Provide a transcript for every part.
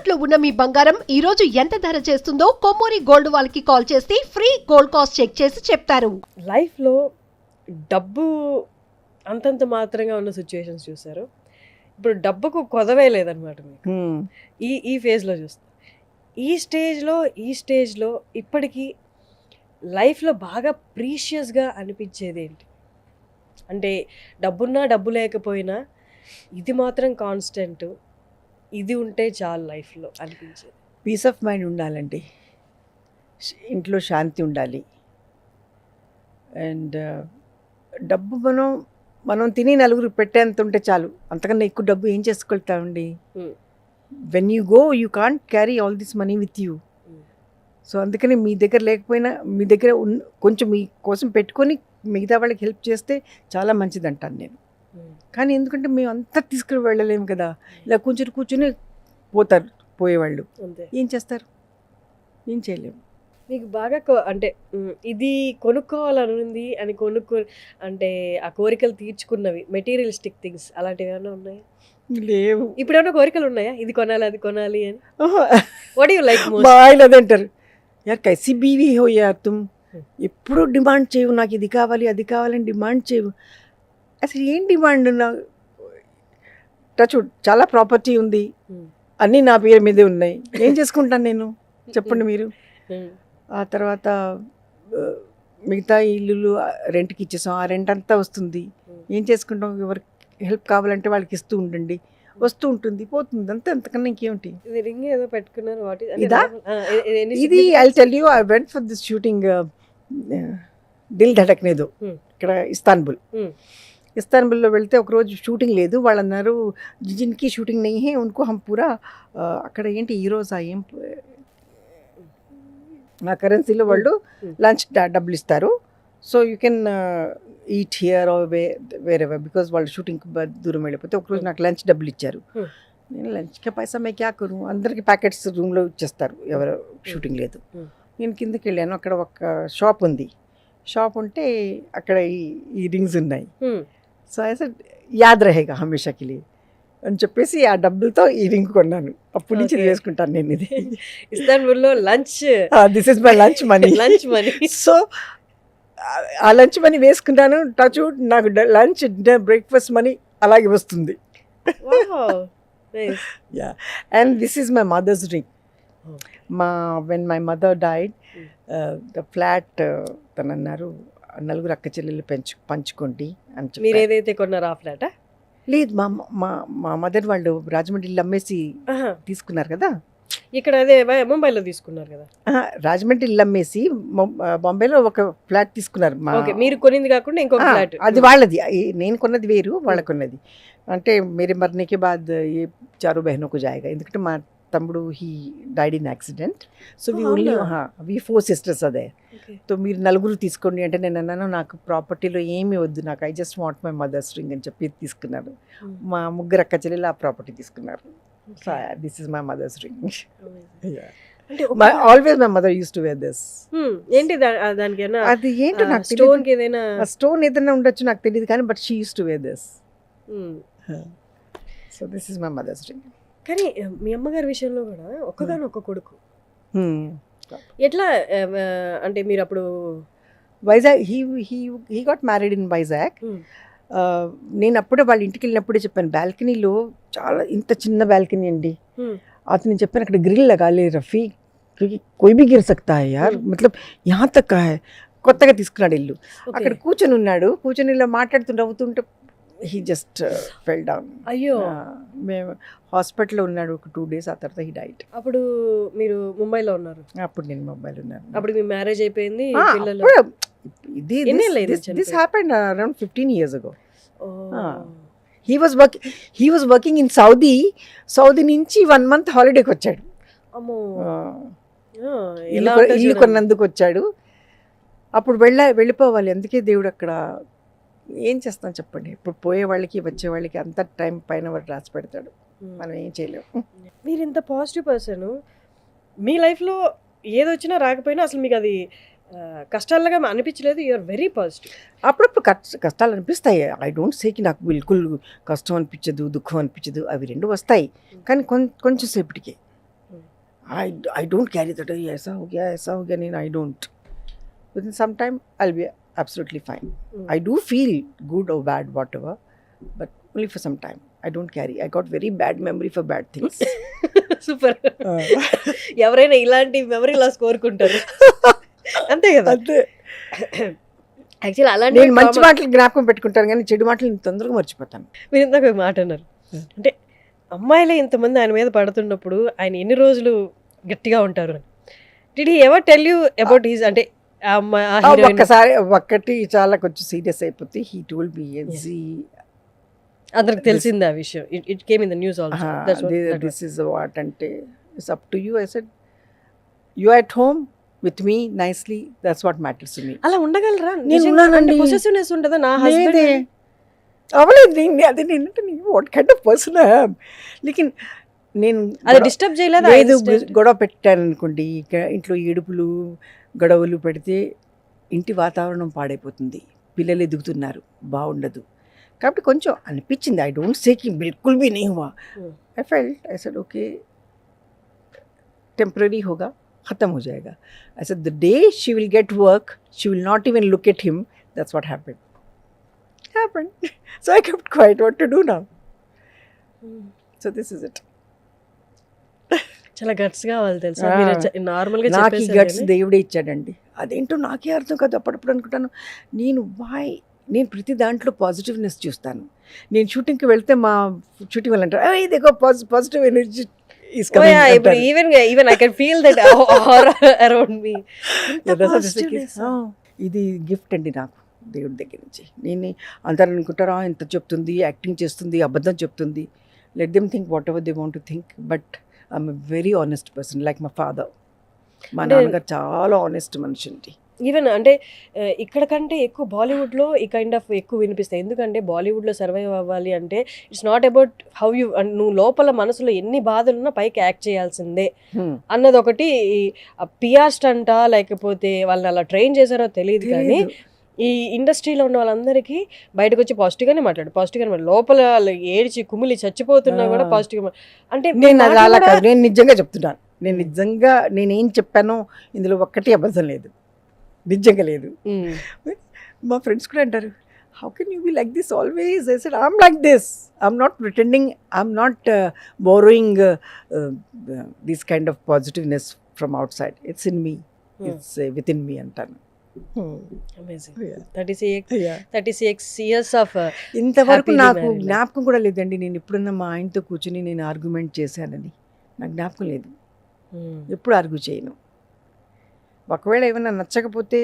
తాకట్టులో ఉన్న మీ బంగారం ఈ రోజు ఎంత ధర చేస్తుందో కొమ్మూరి గోల్డ్ వాళ్ళకి కాల్ చేస్తే ఫ్రీ గోల్డ్ కాస్ట్ చెక్ చేసి చెప్తారు. లైఫ్లో డబ్బు అంతంత మాత్రంగా ఉన్న సిచ్యువేషన్స్ చూసారు. ఇప్పుడు డబ్బుకు కొదవే లేదనమాట మీకు ఈ ఫేజ్లో చూస్తే. ఈ స్టేజ్లో ఇప్పటికీ లైఫ్లో బాగా ప్రీషియస్గా అనిపించేది ఏంటి? అంటే డబ్బున్నా డబ్బు లేకపోయినా ఇది మాత్రం కాన్స్టెంట్, ఇది ఉంటే చాలు లైఫ్లో అనిపించేది. పీస్ ఆఫ్ మైండ్ ఉండాలండి, ఇంట్లో శాంతి ఉండాలి. అండ్ డబ్బు మనం తిని నలుగురు పెట్టేంత ఉంటే చాలు. అంతకన్నా ఎక్కువ డబ్బు ఏం చేసుకెళ్తామండి? When you go you can't carry all this money with you. So అందుకని మీ దగ్గర లేకపోయినా మీ దగ్గర కొంచెం మీ కోసం పెట్టుకొని మిగతా వాళ్ళకి హెల్ప్ చేస్తే చాలా మంచిది అంటాను నేను. కానీ ఎందుకంటే మేము అంతా తీసుకుని వెళ్ళలేము కదా, ఇలా కూర్చుని పోతారు పోయేవాళ్ళు. ఏం చేస్తారు? ఏం చేయలేము. మీకు బాగా అంటే ఇది కొనుక్కోవాలనుంది అని అంటే ఆ కోరికలు తీర్చుకున్నవి మెటీరియలిస్టిక్ థింగ్స్ అలాంటివి ఏమైనా ఉన్నాయా? లేవు. ఇప్పుడు ఏమైనా కోరికలు ఉన్నాయా? ఇది కొనాలి అది కొనాలి అని? What you like most? బాయిల్ అదంటారు యార్ కైసీ బీవీ హో యార్ తుమ్, ఎప్పుడు డిమాండ్ చేయవు, నాకు ఇది కావాలి అది కావాలని డిమాండ్ చేయవు. అసలు ఏం డిమాండ్? టచ్ చాలా ప్రాపర్టీ ఉంది, అన్నీ నా పేరు మీదే ఉన్నాయి, ఏం చేసుకుంటాను నేను చెప్పండి మీరు? ఆ తర్వాత మిగతా ఇల్లు రెంట్కి ఇచ్చేసాం, ఆ రెంట్ అంతా వస్తుంది, ఏం చేసుకుంటాం? ఎవరికి హెల్ప్ కావాలంటే వాళ్ళకి ఇస్తూ ఉండండి, వస్తూ ఉంటుంది పోతుంది అంతే, అంతకన్నా ఇంకేమిటి? రింగ్ ఏదో పెట్టుకున్నారు, ఇదా? ఇది I tell you, I went for this shooting Dil Dhadakne Do ఇక్కడ ఇస్తాన్బుల్లో వెళ్తే ఒకరోజు షూటింగ్ లేదు. వాళ్ళు అన్నారు జిన్కి షూటింగ్ నహీ హై ఉన్కో హమ్ పూరా అక్కడ ఏంటి ఈరోజు ఏం ఆ కరెన్సీలో వాళ్ళు లంచ్ డబ్బులు ఇస్తారు. So you can eat here wherever because వాళ్ళు షూటింగ్ దూరం వెళ్ళిపోతే ఒకరోజు నాకు లంచ్ డబ్బులు ఇచ్చారు. నేను లంచ్కే పైసా మే క్యా కరు, అందరికి ప్యాకెట్స్ రూమ్లో ఇచ్చేస్తారు ఎవరు షూటింగ్ లేదు. నేను కిందకి వెళ్ళాను, అక్కడ ఒక షాప్ ఉంది, షాప్ ఉంటే అక్కడ ఈ రింగ్స్ ఉన్నాయి. సో ఐసా యాద్ రహేగా హమేషాకి లియే అని చెప్పేసి ఆ డబ్బులతో ఈ రింగ్ కొన్నాను. అప్పటి నుంచి వేసుకుంటాను నేను ఇది. ఇస్తాన్బుల్లో lunch, this is my lunch money. So ఆ లంచ్ మనీ వేసుకుంటాను. టచ్ నాకు లంచ్ బ్రేక్ఫాస్ట్ మనీ అలాగే వస్తుంది. Yeah, and this is my mother's ring. When my mother died the flat తను అన్నారు నలుగురు అక్క చెల్లెళ్ళు పంచుకోండి అని చెప్పి. మీరు ఏదైతే కొన్నారో ఆ ఫ్లాటా? లేదు, మా మదర్ వాళ్ళు రాజమండ్రి ఇల్లు అమ్మేసి తీసుకున్నారు కదా. ఇక్కడ అదే ముంబైలో తీసుకున్నారు కదా. రాజమండ్రి ఇల్లు అమ్మేసి బాంబేలో ఒక ఫ్లాట్ తీసుకున్నారు. మీరు కొనింది కాకుండా ఇంకొక ఫ్లాట్, అది వాళ్ళది. నేను కొన్నది వేరు, వాళ్ళకున్నది. అంటే మేరే మర్నేకే బాద్ ఏ చారో బహనోకు జాయేగా, ఎందుకంటే మా తమ్ముడు he died in accident. So we 4 sisters అదే. సో మీరు నలుగురు తీసుకోండి అంటే నేను అన్నాను నాకు ప్రాపర్టీలో ఏమీ వద్దు, నాకు I just want my mother's ring అని చెప్పి తీసుకున్నారు. మా ముగ్గురు అక్క చెల్లెలు ఆ ప్రాపర్టీ తీసుకున్నారు. So this is my mother's ring. Always my mother use to wear this. ఏంటి దానికి? అది ఏంటో నాకు స్టోన్ ఏదైనా ఉండొచ్చు, నాకు తెలియదు, కానీ but she use to wear this. So this is my mother's ring. కానీ మీ అమ్మగారి విషయంలో కూడా ఒక్క కొడుకు, ఎట్లా అంటే మీరు అప్పుడు Vizag he got married in Vizag. నేను అప్పుడే వాళ్ళ ఇంటికి వెళ్ళినప్పుడే చెప్పాను, బాల్కనీలో చాలా ఇంత చిన్న బాల్కనీ అండి. అతను చెప్పాను అక్కడ గ్రిల్ లగాలే రఫీ, కోయి భీ గిర్ సక్తా హై యార్, మతలబ్ యహా తక్ కా హై. కొత్తగా తీసుకున్నాడు ఇల్లు, అక్కడ కూర్చొని ఉన్నాడు. కూర్చొని ఇలా మాట్లాడుతూ నవ్వుతుంటే హీ జస్ట్ ఫెల్ డౌన్. అయ్యో, మేము హాస్పిటల్లో ఉన్నాడు ఒక 2 days, ఆ తర్వాత హీ డైడ్. అప్పుడు మీరు ముంబైలో ఉన్నారు? అప్పుడు నేను ముంబైలో ఉన్నాను. అప్పుడు మీ మ్యారేజ్ అయిపోయింది, this happened around 15 years ago. He was working in Saudi నుంచి 1 month హాలిడేకి వచ్చాడు. ఇల్లు కొన్నందుకు వచ్చాడు. అప్పుడు వెళ్ళిపోవాలి, అందుకే దేవుడు అక్కడ ఏం చేస్తాం చెప్పండి. ఇప్పుడు పోయే వాళ్ళకి వచ్చే వాళ్ళకి అంత టైం పైన వాడు రాసి పెడతాడు, మనం ఏం చేయలేము. మీరు ఇంత పాజిటివ్ పర్సన్, మీ లైఫ్లో ఏదొచ్చినా రాకపోయినా అసలు మీకు అది కష్టాలుగా అనిపించలేదు? You are very positive. అప్పుడప్పుడు కష్టాలు అనిపిస్తాయి. ఐ డోంట్ సేకి నాకు బిల్కుల్ కష్టం అనిపించదు, దుఃఖం అనిపించదు, అవి రెండు వస్తాయి. కానీ కొంచెం సేపటికి I don't carry that. ऐसा हो गया नहीं. I don't. Within some time, I'll be absolutely fine. I do feel good or bad, whatever, but only for some time. I don't carry. I got very bad memory for bad things. Super. ఎవరైనా ఇలాంటి memory loss కోరుకుంటారు అంతే కదా. అంతే. Actually అలాంటి నేను మంచి మాటలు జ్ఞాపకం పెట్టుకుంటాను కానీ చెడు మాటలు నేను తొందరగా మర్చిపోతాను. మీరు ఇందాక ఒక మాట అన్నారు, అంటే అమ్మాయిలే ఇంతమంది ఆయన మీద పడుతున్నప్పుడు ఆయన ఎన్ని రోజులు గట్టిగా ఉంటారు అని. Did he ever tell you about his, అంటే ఒక్కసారి ఒక్కటి చాలా కొంచెం సీరియస్ అయిపోతే హీ టోల్డ్ మీ అందరికి తెలిసింది ఆ విషయం. It came in the news also. This is what అంటే it's up to you. I said you are at home with me nicely, that's what matters to me. అలా ఉండగలరా? నేను possessiveness ఉంటుందా? నా హస్బెండ్ అవ్వలేదు. అదే నేను what kind of person I am. లేకిన్ నేను అది డిస్టర్బ్ చేయలేదు. లేదు గొడవ పెట్టాను అనుకోండి, ఇంట్లో ఏడుపులు గొడవలు పెడితే ఇంటి వాతావరణం పాడైపోతుంది, పిల్లలు ఎదుగుతున్నారు, బాగుండదు. కాబట్టి కొంచెం అనిపించింది. ఐ డోంట్ సే కి బిల్కుల్ भी नहीं हुआ. I felt, I said okay, temporary होगा, खत्म हो जाएगा. I said the day she will get work, she will not even look at him. That's what happened. So I kept quiet. What to do now? So this is it. చాలా guts కావాలి తెలుసా. మీరు normal గా నాకు ఈ guts చెప్పేసారు. దేవుడే ఇచ్చాడండి. అదేంటో నాకే అర్థం కాదు. అప్పుడప్పుడు అనుకుంటాను నేను ప్రతి దాంట్లో పాజిటివ్నెస్ చూస్తాను. నేను షూటింగ్కి వెళ్తే మా షూటింగ్ వాళ్ళు అంటారు ఇదిగో positive energy is coming. Even I can feel that around me. ఇది గిఫ్ట్ అండి నాకు దేవుడి దగ్గర నుంచి. నేను అందరూ అనుకుంటారా ఇంత చెప్తుంది, యాక్టింగ్ చేస్తుంది, అబద్ధం చెప్తుంది. Let them think what ever they want to think, but I'm a very honest person like my father. మా నాన్నగారు చాలా ఆనెస్ట్ మనిషి అండి. ఈవెన్ అంటే ఇక్కడ కంటే ఎక్కువ బాలీవుడ్లో ఈ కైండ్ ఆఫ్ ఎక్కువ వినిపిస్తాయి. ఎందుకంటే బాలీవుడ్లో సర్వైవ్ అవ్వాలి అంటే it's not about how you, నువ్వు లోపల మనసులో ఎన్ని బాధలున్నా పైకి యాక్ట్ చేయాల్సిందే అన్నది ఒకటి. పిఆర్ స్టంటా లేకపోతే వాళ్ళని అలా ట్రైన్ చేశారో తెలియదు కానీ ఈ ఇండస్ట్రీలో ఉన్న వాళ్ళందరికీ బయటకు వచ్చి పాజిటివ్గానే మాట్లాడు లోపల ఏడ్చి కుమిలి చచ్చిపోతున్నా కూడా పాజిటివ్గా. అంటే నేను నిజంగా చెప్తున్నాను. నేనేం చెప్పానో ఇందులో ఒక్కటి అబద్ధం లేదు, నిజంగా లేదు. మా ఫ్రెండ్స్ కూడా అంటారు how can you be like this always. I said I'm like this, I'm not pretending, I'm not borrowing this kind of positiveness from out side. It's in me, it's with in me అంటాను. ఇంతవరకు నాకు జ్ఞాపకం కూడా లేదండి నేను ఎప్పుడన్నా మా ఆయనతో కూర్చుని నేను ఆర్గ్యుమెంట్ చేశానని నాకు జ్ఞాపకం లేదు. ఎప్పుడు ఆర్గ్యూ చేయను. ఒకవేళ ఏమైనా నచ్చకపోతే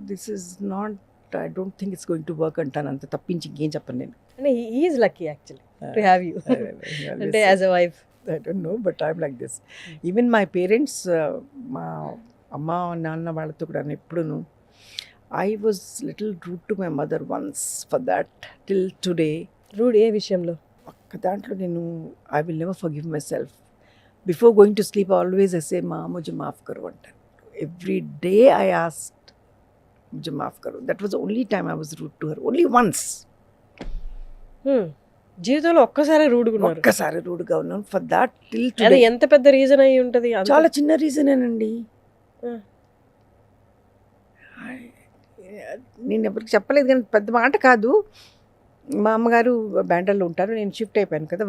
this is not, I don't think it's going to work అంటాను. అంత తప్పించి ఇంకేం చెప్పను నేను. అంటే he is lucky actually to have you అంటే as a wife. I don't know but I'm like this. Even my parents, మా అమ్మ నాన్న వాళ్ళతో కూడా ఎప్పుడూ I was little rude to my mother once. For that till today. Rude ఏ విషయంలో? ఒక్క దాంట్లో నేను I will never forgive myself. Before going to sleep always I say ma mujhe maaf karo అంటాను. Every day I asked mujhe maaf karo. That was the only time I was rude to her. Only once. జీవితంలో ఒక్కసారి రూడ్గా ఉన్నాను. For that till today. అది ఎంత పెద్ద reason అయి ఉంటుంది? చాలా చిన్న రీజనేనండి. నేను ఎవరికి చెప్పలేదు కానీ పెద్ద మాట కాదు. మా అమ్మగారు బ్యాండర్లో ఉంటారు, నేను షిఫ్ట్ అయిపోయాను కదా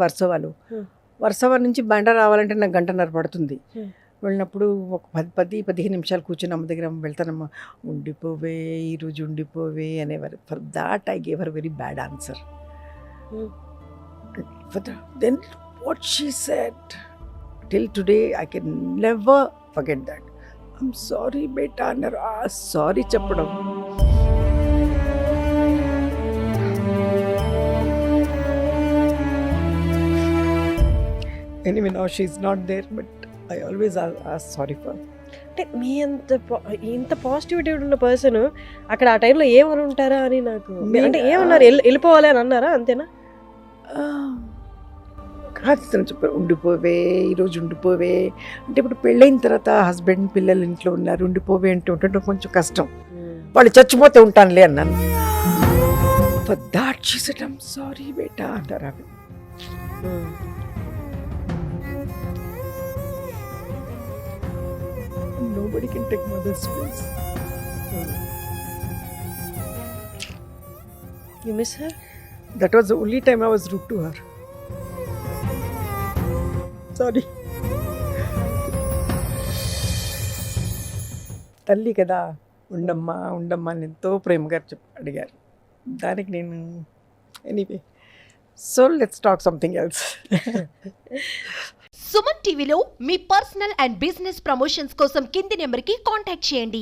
వర్సవా నుంచి బ్యాండర్ రావాలంటే నాకు 1.5 గంట పడుతుంది. వెళ్ళినప్పుడు ఒక 10-15 నిమిషాలు కూర్చొని అమ్మ దగ్గర వెళ్తానమ్మా ఉండిపోవే ఈరోజు ఉండిపోవే అనేవారు. For that I gave her very bad answer. Then what she said till today I can never forget that. I'm sorry బేటా అన్నారు. ఆ సారీ చెప్పడం anyway now she is not there but I always ask sorry for. అంటే మీ ఇంత positivity ఉన్న person అక్కడ ఆ టైంలో ఏమని ఉంటారా అని నాకు అంటే ఏమన్నారు? వెళ్ళిపోవాలి అని అన్నారా? అంతేనా? కాదు చెప్పారు ఉండిపోవే ఈరోజు ఉండిపోవే అంటే ఇప్పుడు పెళ్ళైన తర్వాత హస్బెండ్ పిల్లలు ఇంట్లో ఉన్నారు, ఉండిపోవే అంటే ఉంటుంటే కొంచెం కష్టం. వాళ్ళు చచ్చిపోతే ఉంటానులే అన్నాను. For that she said I'm sorry బేటా అంటారు ఆమె. Nobody can take mother's place. You miss her? That was the only time I was rude to her. Sorry. తల్లి కదా, ఉండమ్మా ఉండమ్మా అని ఎంతో ప్రేమగా అడిగారు. దానికి నేను anyway, so let's talk something else. Suman టీవీలో మీ పర్సనల్ అండ్ బిజినెస్ ప్రమోషన్స్ కోసం కింది నెంబర్కి కాంటాక్ట్ చేయండి.